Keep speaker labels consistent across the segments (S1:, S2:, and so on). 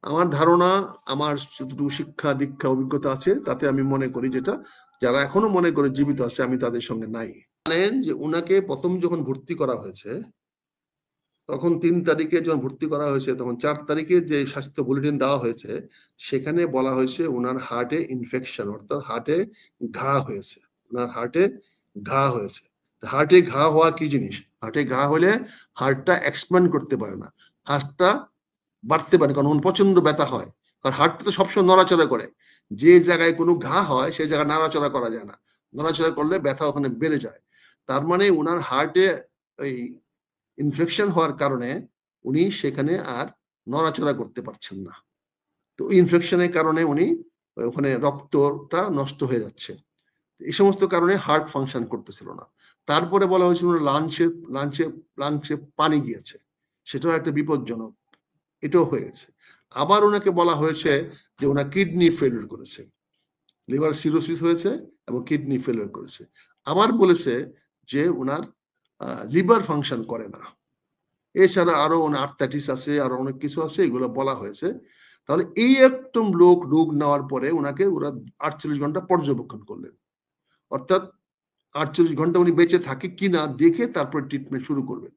S1: আমার ধারণা, আমার যতটুকু শিক্ষা দীক্ষা অভিজ্ঞতা আছে তাতে আমি মনে করি, যেটা যারা এখনো মনে করে জীবিত আছে আমি তাদের সঙ্গে নাই। জানেন যে উনাকে প্রথম যখন ভর্তি করা হয়েছে, তখন 3 তারিখে যখন ভর্তি করা হয়েছে, তখন 4 তারিখে যে স্বাস্থ্য বুলেটিন দেওয়া হয়েছে সেখানে বলা হয়েছে ওনার হার্টে ইনফেকশন, অর্থাৎ হার্টে ঘা হয়েছে। ওনার হার্টে ঘা হয়েছে। হার্টে ঘা হওয়া কি জিনিস? হার্টে ঘা হলে হার্টটা এক্সপ্যান্ড করতে পারে না, হার্টটা বাড়তে পারে, কারণ প্রচন্ড ব্যথা হয়। কারণ হার্টটা তো সবসময় নড়াচড়া করে, যে জায়গায় কোনো ঘা হয় সেই জায়গায় নাড়াচড়া করা যায় না, নড়াচড়া করলে ব্যথা ওখানে বেড়ে যায়। তার মানে ওনার হার্টে এই ইনফেকশন হওয়ার কারণে উনি সেখানে আর নড়াচড়া করতে পারছেন না। তো ইনফেকশনের কারণে উনি ওখানে রক্তটা নষ্ট হয়ে যাচ্ছে, এই সমস্ত কারণে হার্ট ফাংশন করতেছিল না। তারপরে বলা হয়েছিল লাঞ্চে লাঞ্চে লাঞ্চে পানি গিয়েছে, সেটাও একটা বিপজ্জনক, এটাও হয়ে গেছে। আবার ওনাকে বলা হয়েছে যে ওনার কিডনি ফেলিওর করেছে, লিভার সিরোসিস হয়েছে এবং কিডনি ফেলিওর করেছে। আবার বলেছে যে ওনার লিভার ফাংশন করে না। এছাড়া আরো আর্থাইটিস আছে, আরো অনেক কিছু আছে, এগুলো বলা হয়েছে। তাহলে এই একদম লোক রোগ নেওয়ার পরে ওনাকে ওরা 48 ঘন্টা পর্যবেক্ষণ করলেন, অর্থাৎ 48 ঘন্টা উনি বেঁচে থাকে কিনা দেখে তারপর ট্রিটমেন্ট শুরু করবেন।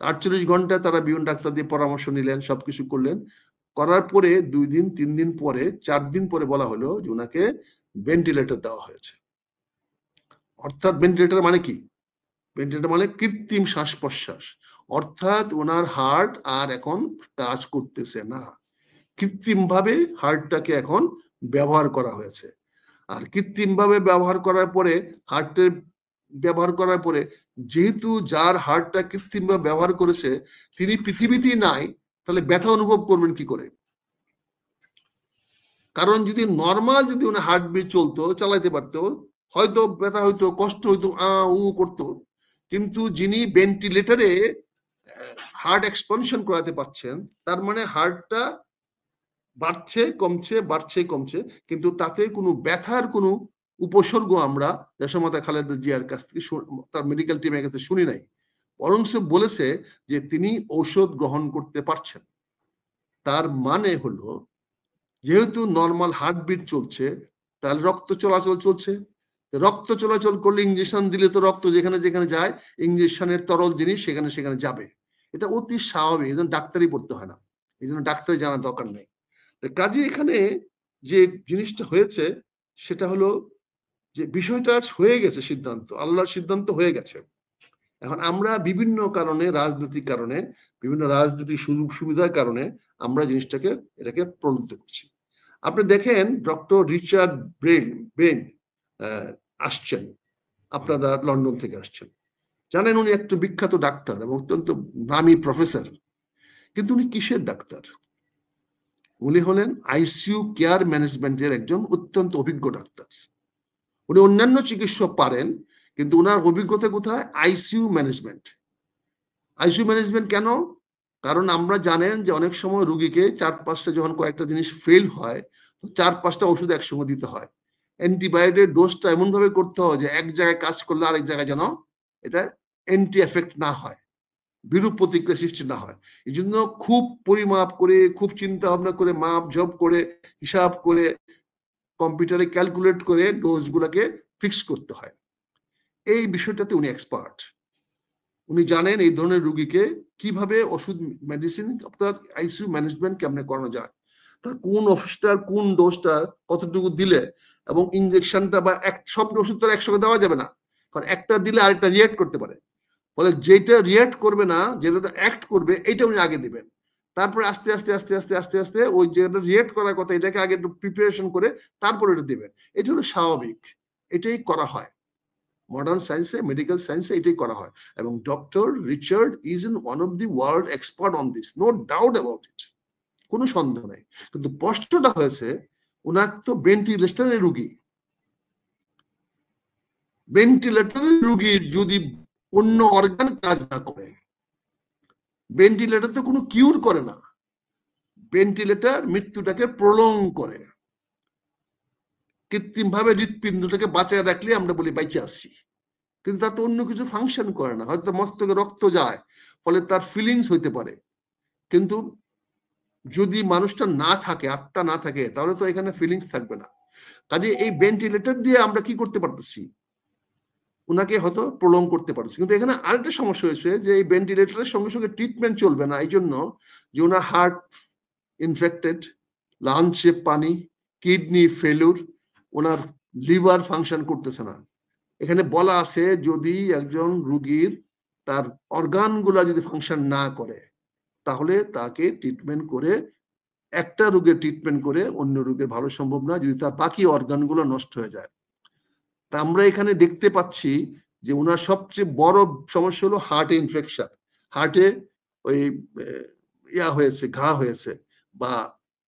S1: 48 ঘন্টা তারা বিভিন্ন ডাক্তার দিয়ে পরামর্শ নিলেন, সবকিছু করলেন। করার পরে 2 দিন 3 দিন পরে 4 দিন পরে বলা হলো যে ওনাকে ভেন্টিলেটর দেওয়া হয়েছে। অর্থাৎ ভেন্টিলেটর মানে কি? ভেন্টিলেটর মানে কৃত্রিম শ্বাস প্রশ্বাস, অর্থাৎ ওনার হার্ট আর এখন কাজ করতেছে না, কৃত্রিম ভাবে হার্টটাকে এখন ব্যবহার করা হয়েছে। আর কৃত্রিম ভাবে ব্যবহার করার পরে হার্টের ব্যবহার করার পরে যেহেতু যার হার্টটা কৃত্রিম ভাবে ব্যবহার করেছে তিনি পৃথিবীতেই নাই, তাহলে ব্যথা অনুভব করবেন কি করে? কারণ যদি নর্মাল যদি ওনার হার্টবিট চলতো, চালাইতে পারতো, হয়তো ব্যথা হইতো, কষ্ট হইতো, উ করতো। কিন্তু যিনি ভেন্টিলেটরে হার্ট এক্সপানশন করাতে পারছেন, তার মানে হার্টটা বাড়ছে কমছে, বাড়ছে কমছে, কিন্তু তাতে কোনো ব্যথার কোনো উপসর্গ আমরা দেশমাতা খালেদা জিয়ার কাছ থেকে তার মেডিকেল টিমের কাছে শুনি নাই। বরং সে বলেছে যে তিনি ঔষধ গ্রহণ করতে পারছেন। তার মানে হলো যেহেতু নর্মাল হার্টবিট চলছে, তাহলে রক্ত চলাচল চলছে। রক্ত চলাচল করলে ইঞ্জেকশন দিলে তো রক্ত যেখানে যেখানে যায়, ইঞ্জেকশনের তরল জিনিস সেখানে সেখানে যাবে। এটা অতি স্বাভাবিক, এই জন্য ডাক্তারি পড়তে হয় না, এই জন্য ডাক্তারি জানার দরকার নেই। কাজে এখানে যে জিনিসটা হয়েছে সেটা হলো যে বিষয়টা হয়ে গেছে, সিদ্ধান্ত আল্লাহর সিদ্ধান্ত হয়ে গেছে। এখন আমরা বিভিন্ন কারণে, রাজনৈতিক কারণে, বিভিন্ন রাজনৈতিক সুযোগ সুবিধার কারণে আমরা জিনিসটাকে এটাকে প্রলুব্ধ করছি। আপনি দেখেন ডক্টর রিচার্ড ব্রেন আসছেন, আপনারা লন্ডন থেকে আসছেন, জানেন উনি একটা বিখ্যাত ডাক্তার এবং অত্যন্ত নামী প্রফেসর। কিন্তু উনি কিসের ডাক্তার? উনি হলেন আইসিইউ কেয়ার ম্যানেজমেন্টের একজন অত্যন্ত অভিজ্ঞ ডাক্তার। উনি অন্যান্য চিকিৎসা পারেন, কিন্তু ওনার অভিজ্ঞতা কোথায়? ICU management. আইসিইউ ম্যানেজমেন্ট কেন? কারণ আমরা জানেন যে অনেক সময় রুগীকে 4-5টা যখন কয়েকটা জিনিস ফেল হয়, 4-5টা ওষুধ একসঙ্গে দিতে হয়। অ্যান্টিবায়োটিক ডোজটা এমন ভাবে করতে হয় যে এক জায়গায় কাজ করলে আরেক জায়গায় যেন এটা অ্যান্টি এফেক্ট না হয়, বিরূপ প্রতিক্রিয়া সৃষ্টি না হয়। এই জন্য খুব পরিমাপ করে, খুব চিন্তা ভাবনা করে, মাপ ঝপ করে, হিসাব করে, কম্পিউটারে ক্যালকুলেট করে ডোজ গুলাকে ফিক্স করতে হয়। এই বিষয়টাতে উনি এক্সপার্ট। উনি জানেন এই ধরনের রোগীকে কিভাবে ওষুধ মেডিসিন আপনার আইসিইউ ম্যানেজমেন্ট কেমনে করানো যায়, তার কোন ওষুধটার কোন ডোজটা কতটুকু দিলে, এবং ইনজেকশনটা বা সব ওষুধ তো একসঙ্গে দেওয়া যাবে না, কারণ একটা দিলে আরেকটা রিয়াক্ট করতে পারে। ফলে যেটা রিয়াক্ট করবে না, যেটা অ্যাক্ট করবে, এইটা উনি আগে দিবেন। তারপরে আস্তে আস্তে আস্তে আস্তে আস্তে আস্তে ওই যেটা রিয়াক্ট করার কথা এটাকে আগে একটু প্রিপারেশন করে তারপরে এটা দিবেন। এটা হলো স্বাভাবিক, এটাই করা হয় মডার্ন সায়েন্সে, মেডিকেল সায়েন্সে এটাই করা হয়। এবং doctor Richard is in one of the world expert on this, no doubt about it, কোনো সন্দেহ নেই। কিন্তু প্রশ্নটা হয়েছে ওনার তো ভেন্টিলেশনের রুগী, ভেন্টিলেটরের রুগীর যদি অন্য অর্গান কাজ না করে, ভেন্টিলেটর তো কোনো কিউর করে না, ভেন্টিলেটর মৃত্যুটাকে প্রলং করে। কৃত্রিম ভাবে হৃৎপিণ্ডটাকে বাঁচায় রাখলে আমরা বলি বাইচে আসছি, কিন্তু তার তো অন্য কিছু ফাংশন করে না। হয়তো মস্তকে রক্ত যায়, ফলে তার ফিলিংস হইতে পারে, কিন্তু যদি মানুষটা না থাকে, আত্মা না থাকে, তাহলে তো এখানে ফিলিংস থাকবে না। কাজে এই ভেন্টিলেটর দিয়ে আমরা কি করতে পারতেছি, ওনাকে হয়তো প্রলং করতে পারছি। কিন্তু এখানে আরেকটা সমস্যা হয়েছে যে এই ভেন্টিলেটরের সঙ্গে সঙ্গে ট্রিটমেন্ট চলবে না, এই জন্য যে ওনার হার্ট ইনফেক্টেড, লাঞ্চে পানি, কিডনি ফেলুর, ওনার লিভার ফাংশন করতেছে না। এখানে বলা আছে যদি একজন রুগীর তার অর্গানগুলা যদি ফাংশন না করে, তাহলে তাকে ট্রিটমেন্ট করে, একটা রোগের ট্রিটমেন্ট করে অন্য রোগের ভালো সম্ভব না যদি তার বাকি অর্গানগুলো নষ্ট হয়ে যায়। তা আমরা এখানে দেখতে পাচ্ছি যে ওনার সবচেয়ে বড় সমস্যা হলো হার্টে ইনফেকশন, হার্টে ওই ইয়া হয়েছে, ঘা হয়েছে, বা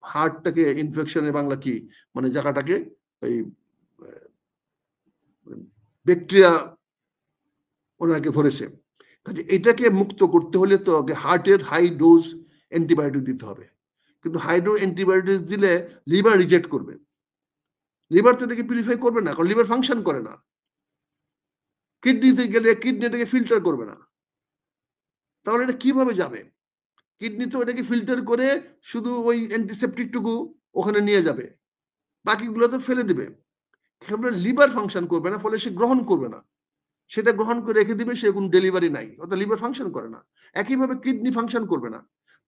S1: হার্টটাকে ইনফেকশনের বাংলা কি, মানে জায়গাটাকে ওই ব্যাকটেরিয়া ওনাকে ধরেছে। কাজে এটাকে মুক্ত করতে হলে তো হার্টের হাই ডোজ অ্যান্টিবায়োটিক দিতে হবে, কিন্তু হাই ডোজ অ্যান্টিবায়োটিক দিলে লিভার রিজেক্ট করবে, লিভার তো এটাকে পিউরিফাই করবে না, কারণ লিভার ফাংশন করে না। কিডনিতে গেলে কিডনি এটাকে ফিল্টার করবে না, তাহলে এটা কিভাবে যাবে? কিডনি তো এটাকে ফিল্টার করে শুধু ওই অ্যান্টিসেপটিকটুকু ওখানে নিয়ে যাবে, বাকিগুলো তো ফেলে দিবে। লিভার ফাংশন করবে না, ফলে সে গ্রহণ করবে না, সেটা গ্রহণ করে রেখে দিবে, সে কোনো ডেলিভারি নাই, অর্থাৎ লিভার ফাংশন করে না। একইভাবে কিডনি ফাংশন করবে না,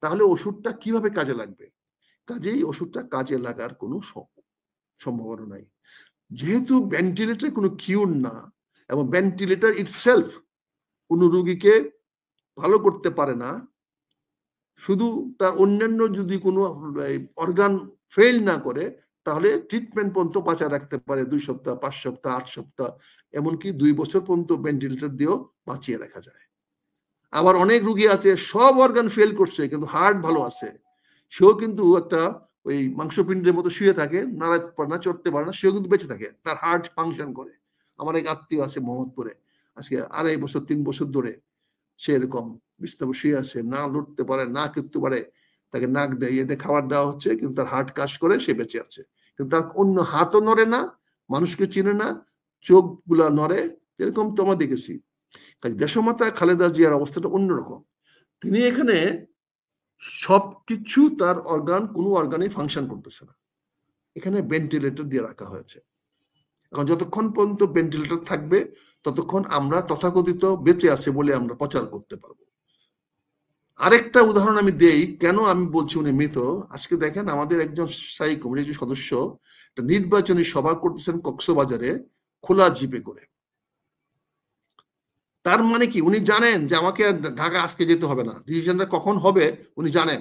S1: তাহলে ওষুধটা কিভাবে কাজে লাগবে? কাজেই ওষুধটা কাজে লাগার কোনো সম্ভাবনা নাই। যেহেতু ভেন্টিলেটর কোনো কিউর না, এবং ভেন্টিলেটর ইটসেলফ কোনো রোগীকে ভালো করতে পারে না, শুধু তার অন্যান্য যদি কোনো অর্গান ফেল না করে, তাহলে ট্রিটমেন্ট পর্যন্ত বাঁচা রাখতে পারে 2 সপ্তাহ, 5 সপ্তাহ, 8 সপ্তাহ, এমনকি 2 বছর পর্যন্ত ভেন্টিলেটর দিয়েও বাঁচিয়ে রাখা যায়। আবার অনেক রুগী আছে সব অর্গান ফেল করছে কিন্তু হার্ট ভালো আছে, সেও কিন্তু একটা ওই মাংসপিণ্ডের মতো শুয়ে থাকে, নাড়াতে পারে না, চড়তে পারে না, সেও কিন্তু বেঁচে থাকে, তার হার্ট ফাংশন করে। আমার এক আত্মীয় আছে মোহাম্মদপুরে, আজকে 2.5 বছর 3 বছর ধরে সে এরকম বিছানায় শুয়ে আছে, না লড়তে পারে, না করতে পারে, তাকে নাক দেয় এতে খাবার দেওয়া হচ্ছে, কিন্তু তার হার্ট কাজ করে, সে বেঁচে আছে। কিন্তু তার অন্য হাতও নড়ে না, মানুষকে চিনে না, চোখ গুলা নড়ে, এরকম তো আমরা দেখেছি। দেশমাতা খালেদা জিয়ার অবস্থাটা অন্যরকম। তিনি এখানে সবকিছু, তার অর্গান, কোনো অর্গানে ফাংশন করতেছে না, এখানে ভেন্টিলেটর দিয়ে রাখা হয়েছে। এখন যতক্ষণ পর্যন্ত ভেন্টিলেটর থাকবে, ততক্ষণ আমরা তথাকথিত বেঁচে আছে বলে আমরা প্রচার করতে পারবো। আরেকটা উদাহরণ আমি দেই, কেন আমি বলছি উনি মৃত। আজকে দেখেন আমাদের একজন স্থায়ী কমিটির সদস্য একটা নির্বাচনী সভা করতেছেন কক্সবাজারে খোলা জিপে করে। তার মানে কি, উনি জানেন যে আমাকে ঢাকা আজকে যেতে হবে না, ডিসিশনটা কখন হবে উনি জানেন,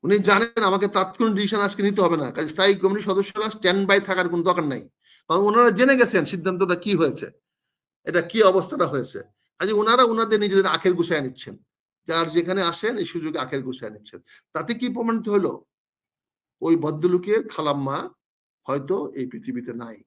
S1: উনি জানেন আমাকে তাৎক্ষণিক ডিসিশন আজকে নিতে হবে না, কাজে স্থায়ী কমিটির সদস্যরা স্ট্যান্ড বাই থাকার কোনো দরকার নাই, কারণ ওনারা জেনে গেছেন সিদ্ধান্তটা কি হয়েছে, এটা কি অবস্থাটা হয়েছে। কাজে ওনারা ওনাদের নিজেদের আখের গুছায় নিচ্ছেন, যার যেখানে আসেন এই সুযোগে আখের গুছায় নিচ্ছেন। তাতে কি প্রমাণিত হলো, ওই ভদ্রলোকের খালাম্মা হয়তো এই পৃথিবীতে নাই।